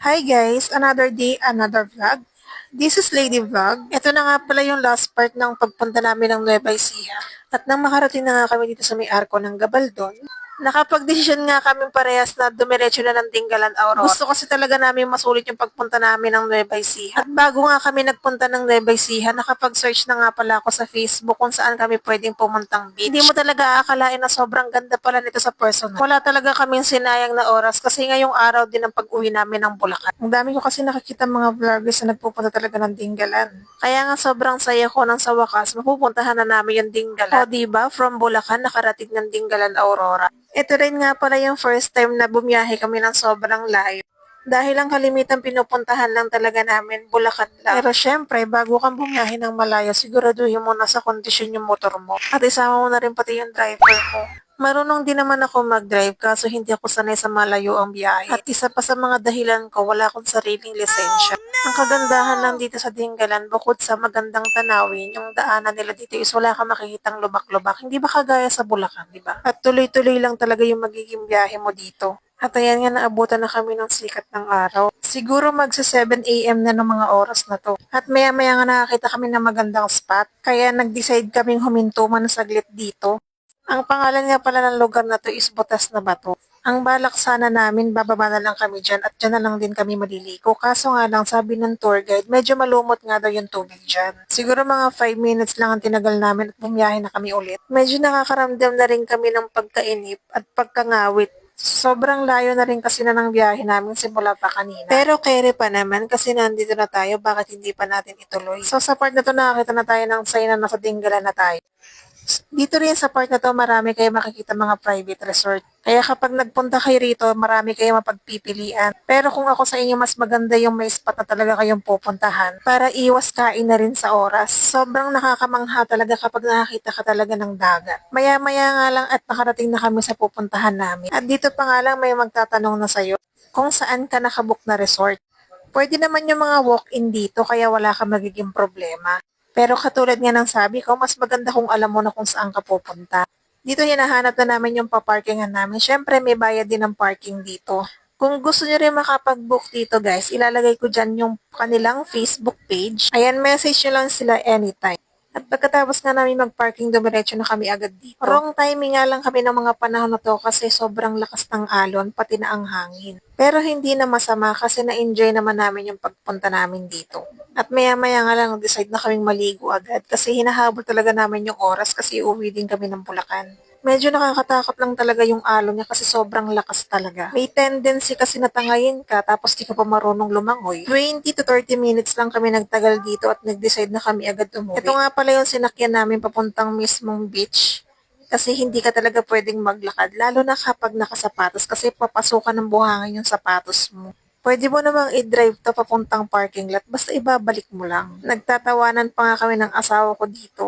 Hi guys! Another day, another vlog. This is Lady Vlog. Ito na nga pala yung last part ng pagpunta namin ng Nueva Ecija. At nang makarating na nga kami dito sa may arko ng Gabaldon, nakapag-desisyon nga kami parehas na dumiretso na ng Dingalan Aurora. Gusto kasi talaga namin masulit yung pagpunta namin ng Nueva Ecija. At bago nga kami nagpunta ng Nueva Ecija, nakapag-search na nga pala ako sa Facebook kung saan kami pwedeng pumuntang beach. Hindi mo talaga aakalain na sobrang ganda pala nito sa personal. Wala talaga kaming sinayang na oras kasi ngayong araw din ang pag-uwi namin ng Bulacan. Ang dami ko kasi nakikita mga vloggers na nagpupunta talaga ng Dingalan. Kaya nga sobrang saya ko nang sa wakas mapupuntahan na namin yung Dingalan. O diba, from Bulacan nakarating ng Dingalan Aurora. Ito rin nga pala yung first time na bumiyahe kami ng sobrang layo. Dahil ang kalimitan pinupuntahan lang talaga namin, Bulacan lang. Pero syempre, bago kang bumiyahe ng malayo, siguraduhin mo na sa kondisyon yung motor mo. At isama mo na rin pati yung driver mo. Marunong din naman ako mag-drive kaso hindi ako sanay sa malayo ang biyahe. At isa pa sa mga dahilan ko, wala akong sariling lisensya. Ang kagandahan lang dito sa Dingalan, bukod sa magandang tanawin, yung daanan nila dito is wala kang makikitang lubak-lubak. Hindi ba kagaya sa Bulacan, di ba? At tuloy-tuloy lang talaga yung magiging biyahe mo dito. At ayan nga, naabutan na kami ng sikat ng araw. Siguro magsa 7 a.m. na ng mga oras na to. At maya-maya nga nakakita kami ng magandang spot. Kaya nag-decide kaming huminto man saglit dito. Ang pangalan nga pala ng lugar na to is Butas na Bato. Ang balak sana namin, bababa na lang kami dyan at dyan na lang din kami maliligo. Kaso nga lang, sabi ng tour guide, medyo malumot nga daw yung tubig dyan. Siguro mga 5 minutes lang ang tinagal namin at bumiyahe na kami ulit. Medyo nakakaramdam na rin kami ng pagkainip at pagkangawit. Sobrang layo na rin kasi na ng biyahe namin simula pa kanina. Pero kere pa naman kasi nandito na tayo, bakit hindi pa natin ituloy? So sa part na to nakakita na tayo ng sign na nasa Dingalan na tayo. Dito rin sa part na to, marami kayo makikita mga private resort. Kaya kapag nagpunta kayo rito, marami kayo mapagpipilian. Pero kung ako sa inyo, mas maganda yung may spot na talaga kayong pupuntahan para iwas kain na rin sa oras. Sobrang nakakamangha talaga kapag nakakita ka talaga ng dagat. Maya-maya nga lang at nakarating na kami sa pupuntahan namin. At dito pa nga lang may magtatanong na sa'yo kung saan ka nakabook na resort. Pwede naman yung mga walk-in dito kaya wala ka magiging problema. Pero katulad nga ng sabi ko, mas maganda kung alam mo na kung saan ka pupunta. Dito hinahanap na namin yung paparkingan namin. Syempre may bayad din ng parking dito. Kung gusto nyo rin makapag-book dito guys, ilalagay ko dyan yung kanilang Facebook page. Ayan, message nyo lang sila anytime. At pagkatapos nga namin mag-parking, dumiretso na kami agad dito. Wrong timing nga lang kami ng mga panahon na to kasi sobrang lakas ng alon, pati na ang hangin. Pero hindi na masama kasi na-enjoy naman namin yung pagpunta namin dito. At maya-maya nga lang nag-decide na kaming maligo agad kasi hinahabol talaga namin yung oras kasi uuwi din kami ng Bulacan. Medyo nakakatakot lang talaga yung alon niya kasi sobrang lakas talaga. May tendency kasi na tangayin ka tapos di ka pa marunong lumangoy. 20 to 30 minutes lang kami nagtagal dito at nag-decide na kami agad umuwi. Ito nga pala yung sinakyan namin papuntang mismong beach. Kasi hindi ka talaga pwedeng maglakad, lalo na kapag nakasapatos kasi papasukan ng buhangin yung sapatos mo. Pwede mo namang i-drive to papuntang parking lot, basta ibabalik mo lang. Nagtatawanan pa nga kami ng asawa ko dito.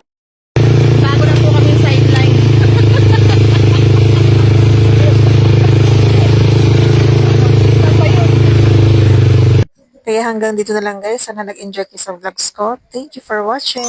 Bago na po kami sideline. Kaya hanggang dito na lang guys. Sana nag-enjoy kayo sa vlogs ko. Thank you for watching.